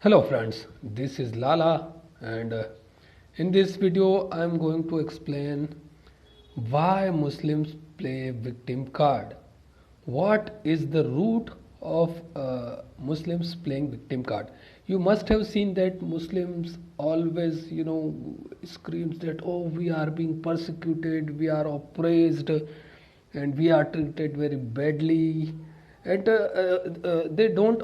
Hello friends, this is LaLa and in this video I am going to explain why Muslims play victim card. What is the root of Muslims playing victim card? You must have seen that Muslims always, screams that oh we are being persecuted, we are oppressed and we are treated very badly and they don't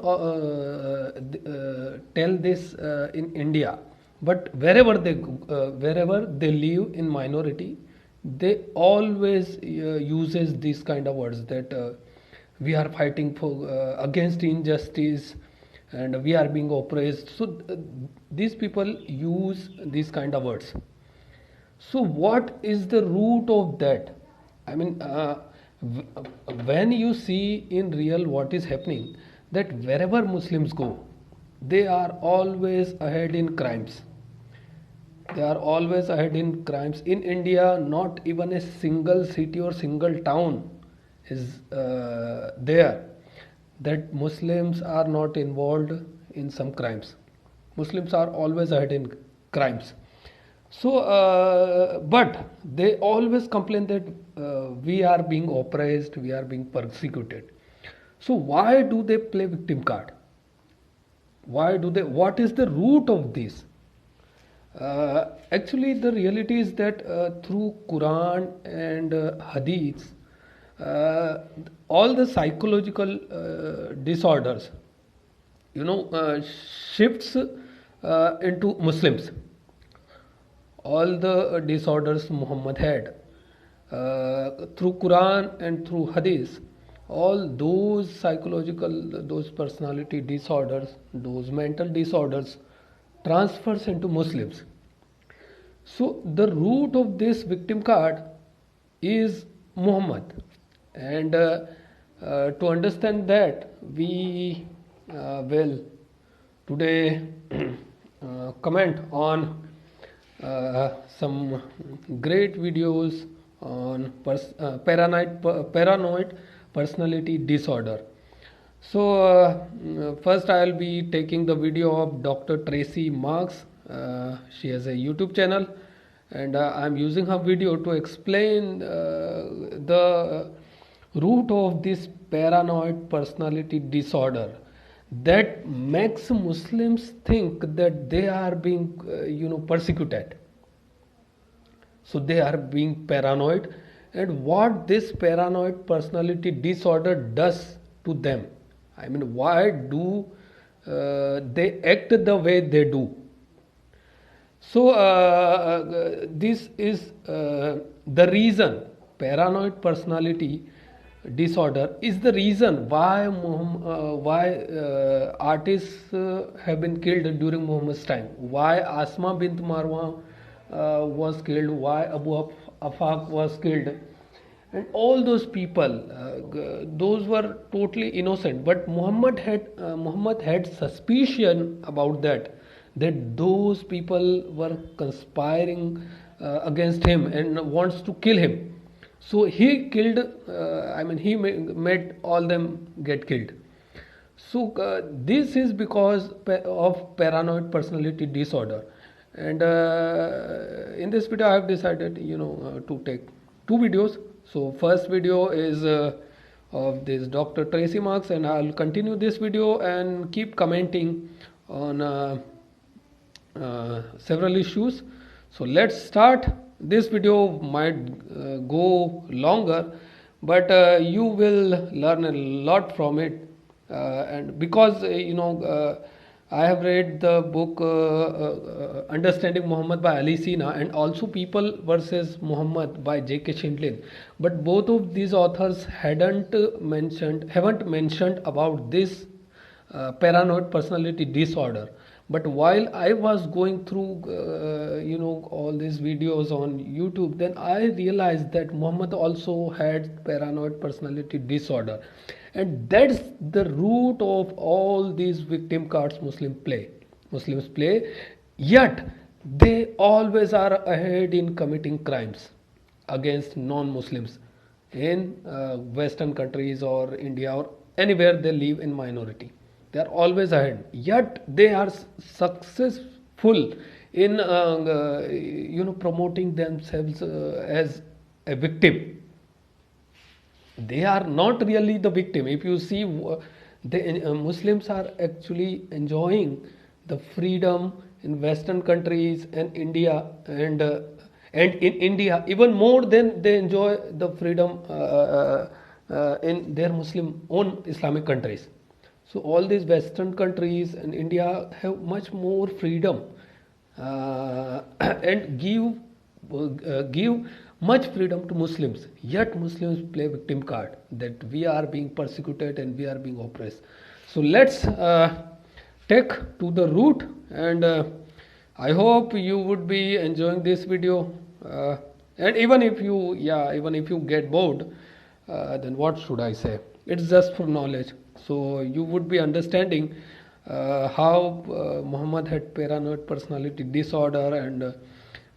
tell this in India, but wherever they live in minority, they always uses these kind of words that we are fighting for against injustice and we are being oppressed. So these people use these kind of words. So, what is the root of that? I mean, when you see in real what is happening, that wherever Muslims go, they are always ahead in crimes. They are always ahead in crimes. In India, not even a single city or single town is there that Muslims are not involved in some crimes. Muslims are always ahead in crimes. So, but they always complain that we are being oppressed, we are being persecuted. So, why do they play victim card? Why do they? What is the root of this? Actually, the reality is that through Quran and Hadiths, uh, all the psychological disorders, shifts into Muslims. All the disorders Muhammad had through Quran and through Hadith, all those psychological, those personality disorders, those mental disorders transfers into Muslims. So the root of this victim card is Muhammad, and to understand that we will today comment on some great videos on paranoid personality disorder. So, first I'll be taking the video of Dr. Tracy Marks. She has a YouTube channel, and I'm using her video to explain the root of this paranoid personality disorder that makes Muslims think that they are being, persecuted. So they are being paranoid, and what this paranoid personality disorder does to them. I mean, why do they act the way they do? So this is the reason. Paranoid personality disorder is the reason why artists have been killed during Muhammad's time. Why Asma bint Marwa was killed. Why Abu Afaq was killed. And all those people, those were totally innocent. But Muhammad had suspicion about that those people were conspiring against him and wants to kill him. So he killed. He made all them get killed. So this is because of paranoid personality disorder, and in this video I have decided, to take two videos. So first video is of this Dr. Tracy Marks, and I'll continue this video and keep commenting on several issues. So let's start. This video might go longer, but you will learn a lot from it. And because I have read the book Understanding Muhammad by Ali Sina, and also People versus Muhammad by J.K. Shindlin, but both of these authors haven't mentioned about this paranoid personality disorder. But while I was going through all these videos on YouTube, then I realized that Muhammad also had paranoid personality disorder, and that's the root of all these victim cards Muslims play, yet they always are ahead in committing crimes against non-Muslims in Western countries or India or anywhere they live in minority. They are always ahead, yet they are successful in promoting themselves as a victim. They are not really the victim. If you see, the Muslims are actually enjoying the freedom in Western countries and India, and in India even more than they enjoy the freedom in their Muslim own Islamic countries. So all these Western countries and India have much more freedom and give much freedom to Muslims. Yet Muslims play victim card that we are being persecuted and we are being oppressed. So let's take to the root, and I hope you would be enjoying this video. And even if you get bored, then what should I say? It's just for knowledge. So you would be understanding how Muhammad had paranoid personality disorder, and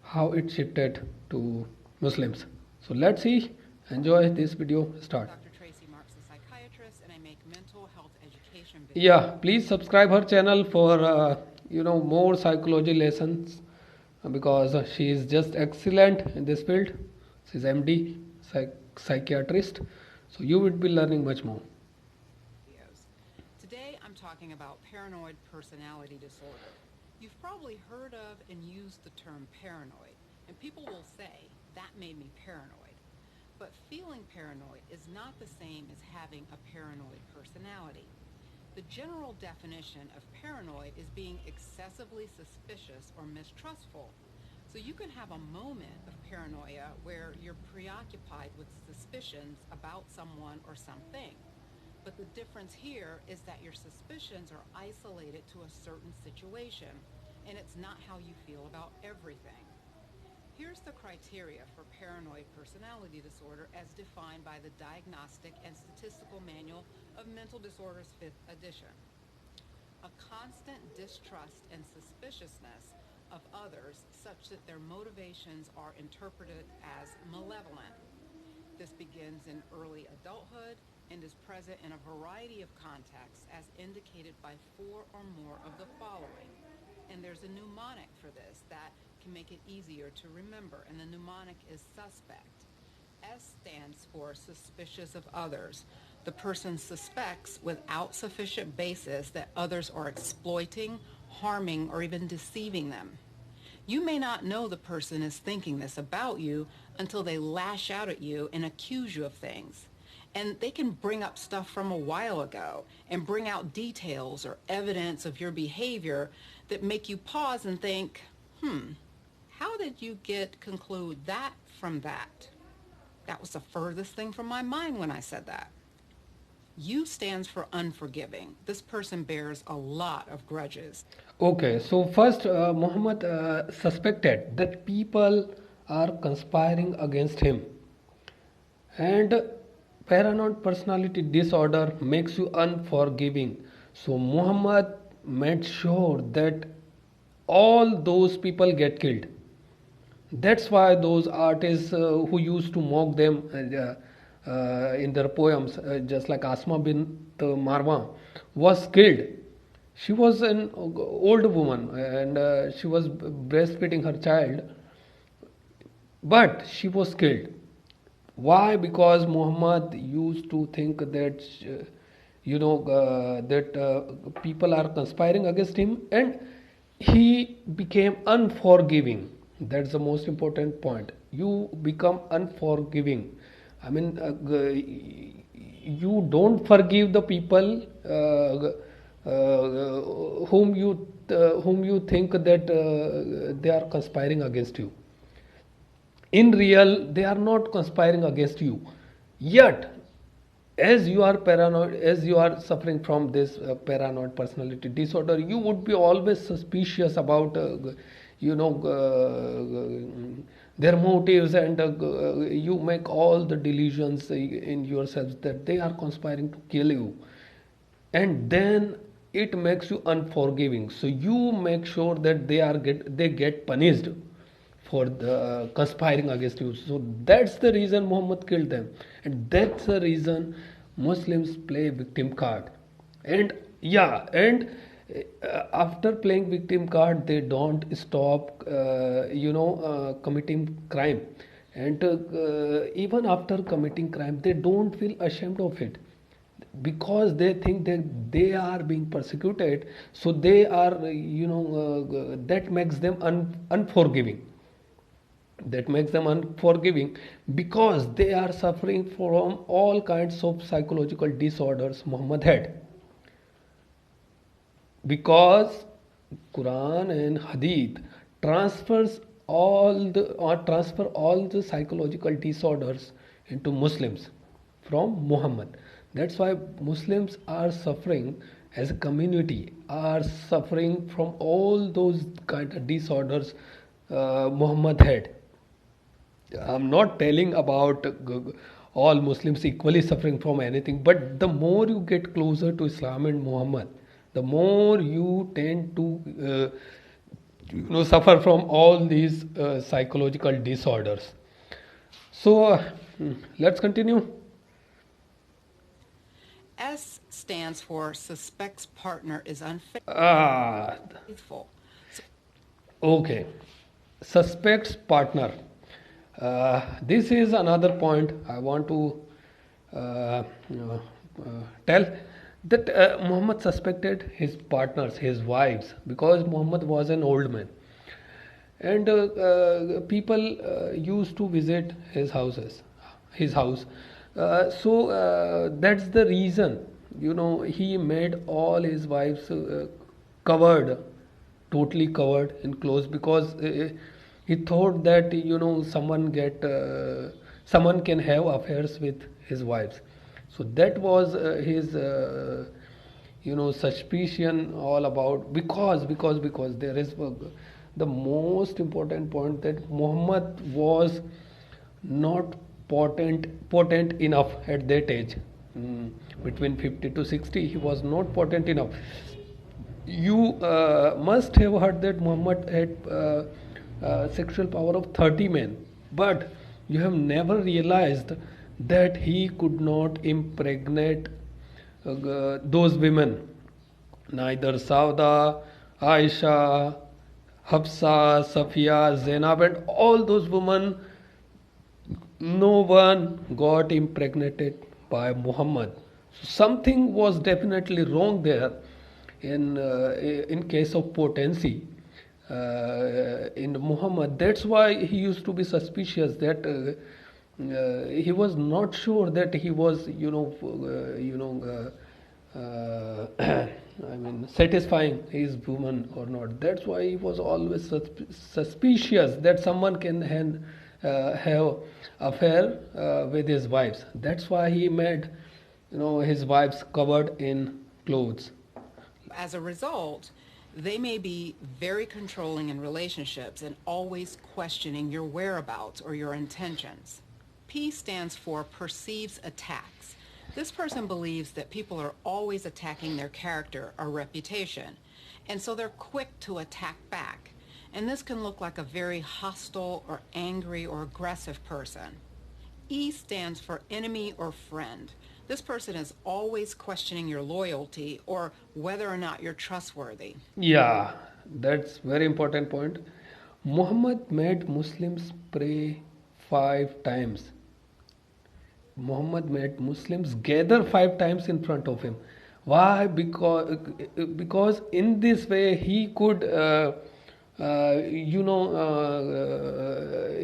how it shifted to Muslims. So let's see. Enjoy this video. Start. Dr. Tracy Marks, a psychiatrist, and I make mental health education videos. Yeah, please subscribe her channel for more psychology lessons, because she is just excellent in this field. She's MD, psychiatrist. So you would be learning much more. Today I'm talking about paranoid personality disorder. You've probably heard of and used the term paranoid, and people will say, that made me paranoid. But feeling paranoid is not the same as having a paranoid personality. The general definition of paranoid is being excessively suspicious or mistrustful. So you can have a moment of paranoia where you're preoccupied with suspicions about someone or something. But the difference here is that your suspicions are isolated to a certain situation, and it's not how you feel about everything. Here's the criteria for paranoid personality disorder as defined by the Diagnostic and Statistical Manual of Mental Disorders 5th edition. A constant distrust and suspiciousness of others such that their motivations are interpreted as malevolent. This begins in early adulthood and is present in a variety of contexts as indicated by 4 or more of the following. And there's a mnemonic for this that can make it easier to remember, and the mnemonic is suspect. S stands for suspicious of others. The person suspects without sufficient basis that others are exploiting, harming, or even deceiving them. You may not know the person is thinking this about you until they lash out at you and accuse you of things. And they can bring up stuff from a while ago and bring out details or evidence of your behavior that make you pause and think, how did you conclude that from that? That was the furthest thing from my mind when I said that. U stands for unforgiving. This person bears a lot of grudges. Okay, so first, Muhammad suspected that people are conspiring against him, and paranoid personality disorder makes you unforgiving. So Muhammad made sure that all those people get killed. That's why those artists who used to mock them in their poems, just like Asma bint Marwa, was killed. She was an old woman, and she was breastfeeding her child, but she was killed. Why? Because Muhammad used to think that people are conspiring against him, and he became unforgiving. That's the most important point. You become unforgiving. I mean, you don't forgive the people whom you think that they are conspiring against you. In real, they are not conspiring against you. Yet, as you are paranoid, as you are suffering from this paranoid personality disorder, you would be always suspicious about their motives, and you make all the delusions in yourselves that they are conspiring to kill you, and then it makes you unforgiving. So you make sure that they get punished for the conspiring against you. So that's the reason Muhammad killed them, and that's the reason Muslims play victim card. And Yeah, and after playing victim card, they don't stop, committing crime, and even after committing crime, they don't feel ashamed of it because they think that they are being persecuted. So they are, that makes them unforgiving. That makes them unforgiving because they are suffering from all kinds of psychological disorders Muhammad had, because Quran and Hadith transfers transfer all the psychological disorders into Muslims from Muhammad. That's why Muslims are suffering as a community, are suffering from all those kind of disorders Muhammad had. I'm not telling about all Muslims equally suffering from anything, but the more you get closer to Islam and Muhammad, the more you tend to suffer from all these psychological disorders. So let's continue. S stands for suspect's partner is Ah, unfaithful. So okay. Suspect's partner. This is another point I want to tell, that Muhammad suspected his partners, his wives, because Muhammad was an old man, and people used to visit his house. That's the reason, he made all his wives covered, totally covered in clothes, because he thought that someone can have affairs with his wives. So that was his suspicion all about, because there is the most important point, that Muhammad was not potent enough at that age. Between 50 to 60, he was not potent enough. You must have heard that Muhammad had sexual power of 30 men, but you have never realized that he could not impregnate those women, neither Sauda, Aisha, Hafsa, Safiya, Zainab, and all those women. No one got impregnated by Muhammad. So something was definitely wrong there in case of potency in Muhammad. That's why he used to be suspicious, that he was not sure that he was, I mean, satisfying his woman or not. That's why he was always suspicious that someone can have affair with his wives. That's why he made, his wives covered in clothes. as a result, they may be very controlling in relationships and always questioning your whereabouts or your intentions. P stands for perceives attacks. This person believes that people are always attacking their character or reputation, and so they're quick to attack back. And this can look like a very hostile or angry or aggressive person. E stands for enemy or friend. This person is always questioning your loyalty or whether or not you're trustworthy. Yeah, that's very important point. Muhammad made Muslims pray 5 times. Muhammad made Muslims gather 5 times in front of him. Why? Because in this way he could,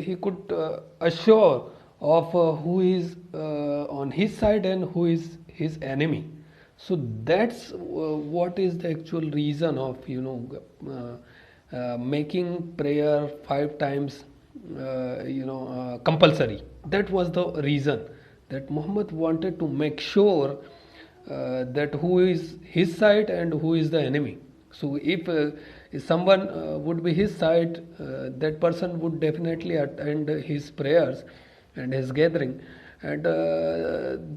he could assure of who is on his side and who is his enemy. So that's what is the actual reason of making prayer 5 times compulsory. That was the reason, that Muhammad wanted to make sure that who is his side and who is the enemy. So if someone would be his side, that person would definitely attend his prayers and his gathering, and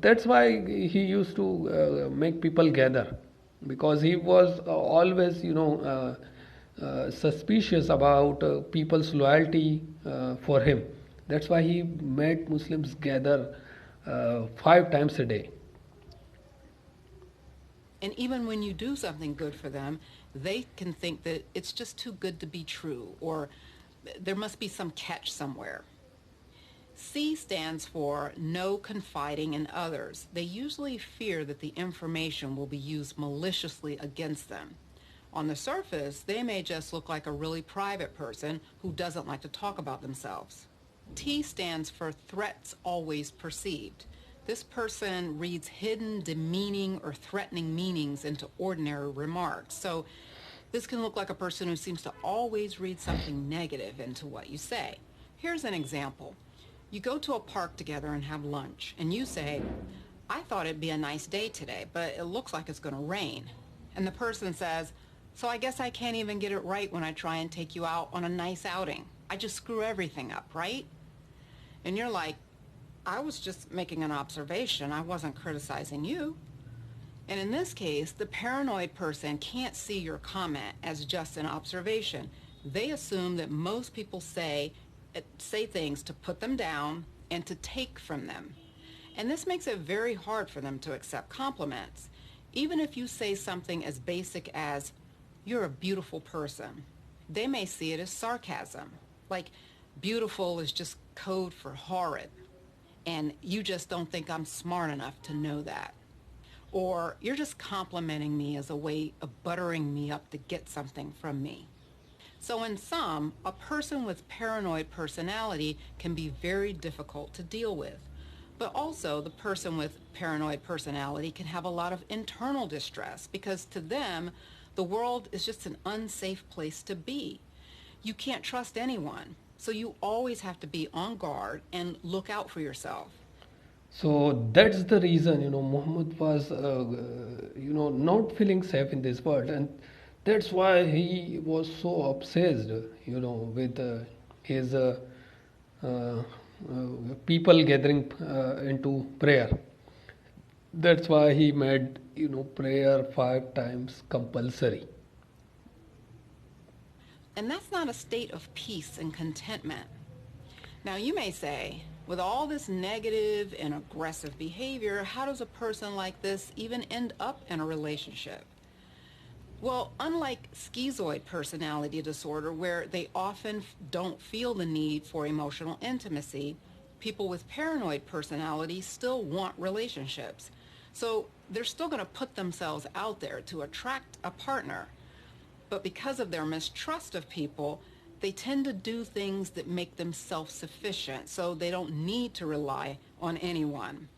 that's why he used to make people gather, because he was always suspicious about people's loyalty for him. That's why he made Muslims gather 5 times a day. And even when you do something good for them, they can think that it's just too good to be true, or there must be some catch somewhere. C stands for no confiding in others. They usually fear that the information will be used maliciously against them. On the surface, they may just look like a really private person who doesn't like to talk about themselves. T stands for threats always perceived. This person reads hidden, demeaning, or threatening meanings into ordinary remarks. So this can look like a person who seems to always read something negative into what you say. Here's an example. You go to a park together and have lunch, and you say, I thought it'd be a nice day today, but it looks like it's going to rain. And the person says, so I guess I can't even get it right when I try and take you out on a nice outing. I just screw everything up, right? And you're like, I was just making an observation. I wasn't criticizing you. And in this case, the paranoid person can't see your comment as just an observation. They assume that most people say things to put them down and to take from them. And this makes it very hard for them to accept compliments. Even if you say something as basic as, you're a beautiful person, they may see it as sarcasm. Like, beautiful is just code for horrid, and you just don't think I'm smart enough to know that. Or you're just complimenting me as a way of buttering me up to get something from me. So in sum, a person with paranoid personality can be very difficult to deal with. But also, the person with paranoid personality can have a lot of internal distress because to them, the world is just an unsafe place to be. You can't trust anyone, so you always have to be on guard and look out for yourself. So that's the reason, Muhammad was, not feeling safe in this world, and that's why he was so obsessed, with his people gathering into prayer. That's why he made, prayer 5 times compulsory. And that's not a state of peace and contentment. Now, you may say, with all this negative and aggressive behavior, how does a person like this even end up in a relationship? Well, unlike schizoid personality disorder, where they often don't feel the need for emotional intimacy, people with paranoid personality still want relationships. So they're still going to put themselves out there to attract a partner. But because of their mistrust of people, they tend to do things that make them self-sufficient, so they don't need to rely on anyone.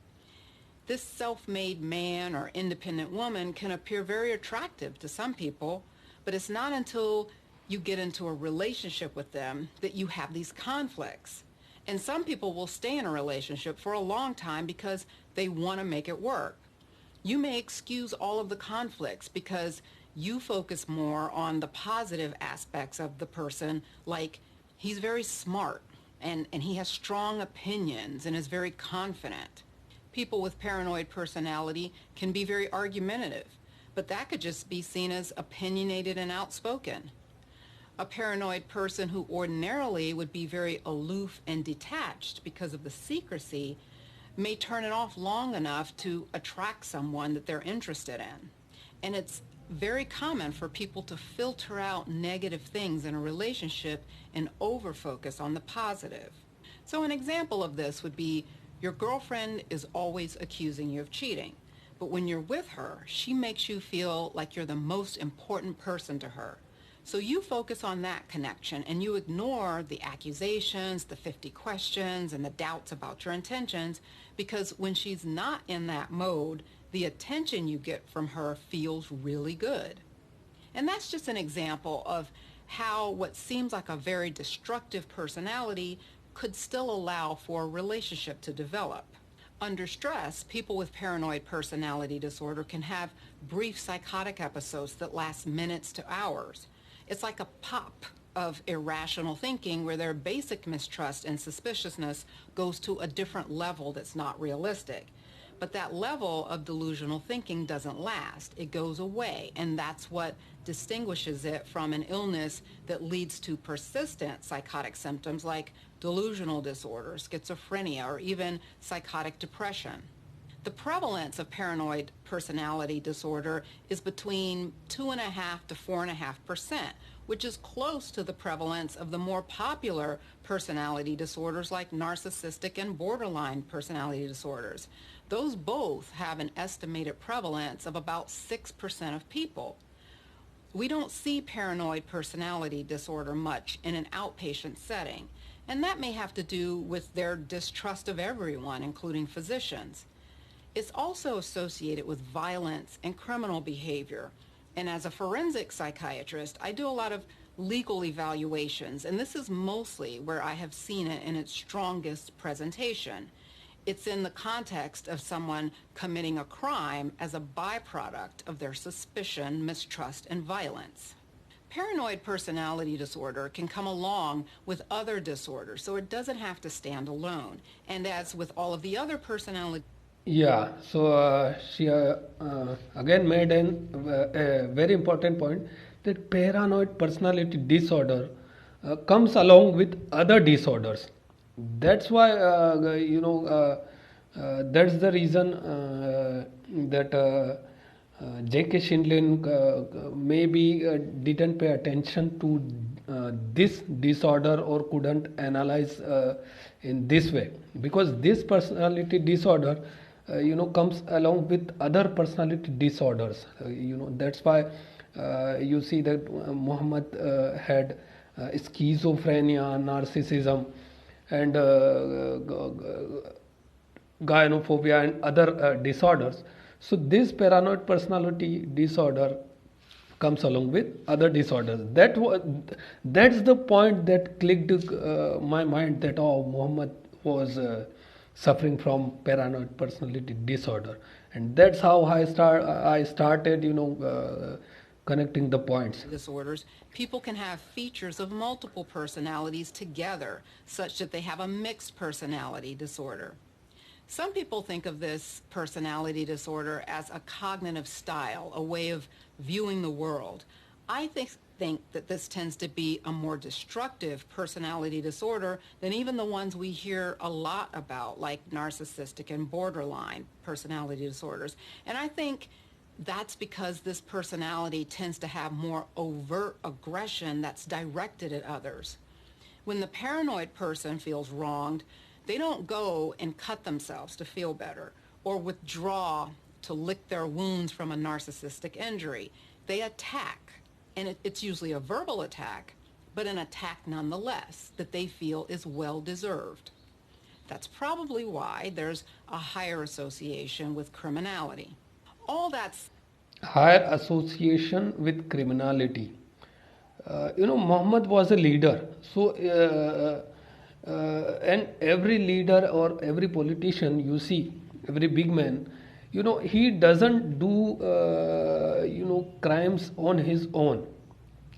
This self-made man or independent woman can appear very attractive to some people, but it's not until you get into a relationship with them that you have these conflicts. And some people will stay in a relationship for a long time because they want to make it work. You may excuse all of the conflicts because you focus more on the positive aspects of the person, like he's very smart and he has strong opinions and is very confident. People with paranoid personality can be very argumentative, but that could just be seen as opinionated and outspoken. A paranoid person who ordinarily would be very aloof and detached because of the secrecy may turn it off long enough to attract someone that they're interested in. And it's very common for people to filter out negative things in a relationship and overfocus on the positive. So an example of this would be your girlfriend is always accusing you of cheating, but when you're with her, she makes you feel like you're the most important person to her. So you focus on that connection and you ignore the accusations, the 50 questions, and the doubts about your intentions because when she's not in that mode, the attention you get from her feels really good. And that's just an example of how what seems like a very destructive personality could still allow for a relationship to develop. Under stress, people with paranoid personality disorder can have brief psychotic episodes that last minutes to hours. It's like a pop of irrational thinking where their basic mistrust and suspiciousness goes to a different level that's not realistic. But that level of delusional thinking doesn't last. It goes away, and that's what distinguishes it from an illness that leads to persistent psychotic symptoms like delusional disorder, schizophrenia, or even psychotic depression. The prevalence of paranoid personality disorder is between 2.5 to 4.5%, which is close to the prevalence of the more popular personality disorders like narcissistic and borderline personality disorders. Those both have an estimated prevalence of about 6% of people. We don't see paranoid personality disorder much in an outpatient setting, and that may have to do with their distrust of everyone, including physicians. It's also associated with violence and criminal behavior. And as a forensic psychiatrist, I do a lot of legal evaluations, and this is mostly where I have seen it in its strongest presentation. It's in the context of someone committing a crime as a byproduct of their suspicion, mistrust, and violence. Paranoid personality disorder can come along with other disorders, so it doesn't have to stand alone. And as with all of the other personality Yeah, so she again made a very important point that paranoid personality disorder comes along with other disorders. That's why, that's the reason that J.K. Schindlin maybe didn't pay attention to this disorder or couldn't analyze in this way, because this personality disorder comes along with other personality disorders. That's why you see that Muhammad had schizophrenia, narcissism, and gynophobia and other disorders. So this paranoid personality disorder comes along with other disorders. That's the point that clicked my mind, that oh, Muhammad was suffering from paranoid personality disorder, and that's how I started connecting the points. disorders, people can have features of multiple personalities together, such that they have a mixed personality disorder. Some people think of this personality disorder as a cognitive style, a way of viewing the world. I think that this tends to be a more destructive personality disorder than even the ones we hear a lot about, like narcissistic and borderline personality disorders. And I think that's because this personality tends to have more overt aggression that's directed at others. When the paranoid person feels wronged, they don't go and cut themselves to feel better or withdraw to lick their wounds from a narcissistic injury. They attack, and it's usually a verbal attack, but an attack nonetheless that they feel is well-deserved. That's probably why there's a higher association with criminality. All that's Higher association with criminality. Muhammad was a leader. So, and every leader or every politician you see, every big man, he doesn't do, crimes on his own.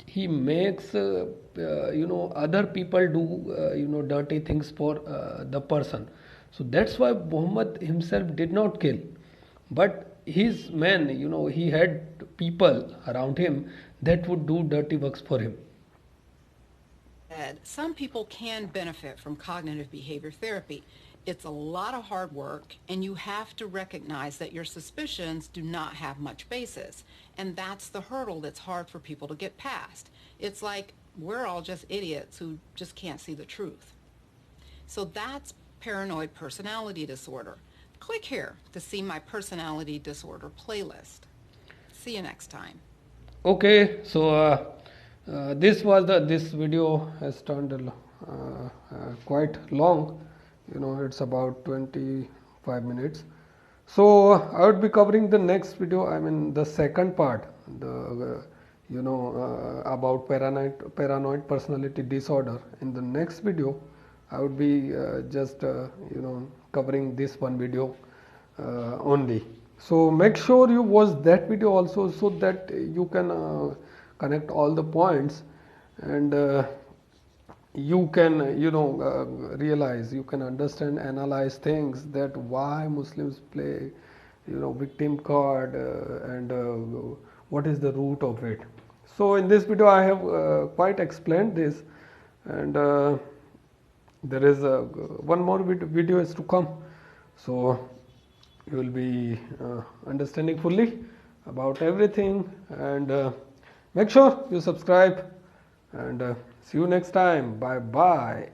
He makes, other people do, dirty things for the person. So that's why Muhammad himself did not kill. But his men, he had people around him that would do dirty works for him. said, some people can benefit from cognitive behavior therapy. It's a lot of hard work, and you have to recognize that your suspicions do not have much basis. And that's the hurdle that's hard for people to get past. It's like we're all just idiots who just can't see the truth. So that's paranoid personality disorder. Click here to see my personality disorder playlist. See you next time. Okay, so this video has turned quite long. It's about 25 minutes. So I would be covering the next video. I mean the second part, about paranoid personality disorder. In the next video, I would be just covering this one video only. So make sure you watch that video also, so that you can connect all the points, and you can realize, you can understand, analyze things, that why Muslims play victim card, and what is the root of it. So in this video I have quite explained this, and there is one more video is to come. So you will be understanding fully about everything. And make sure you subscribe, and see you next time. Bye bye.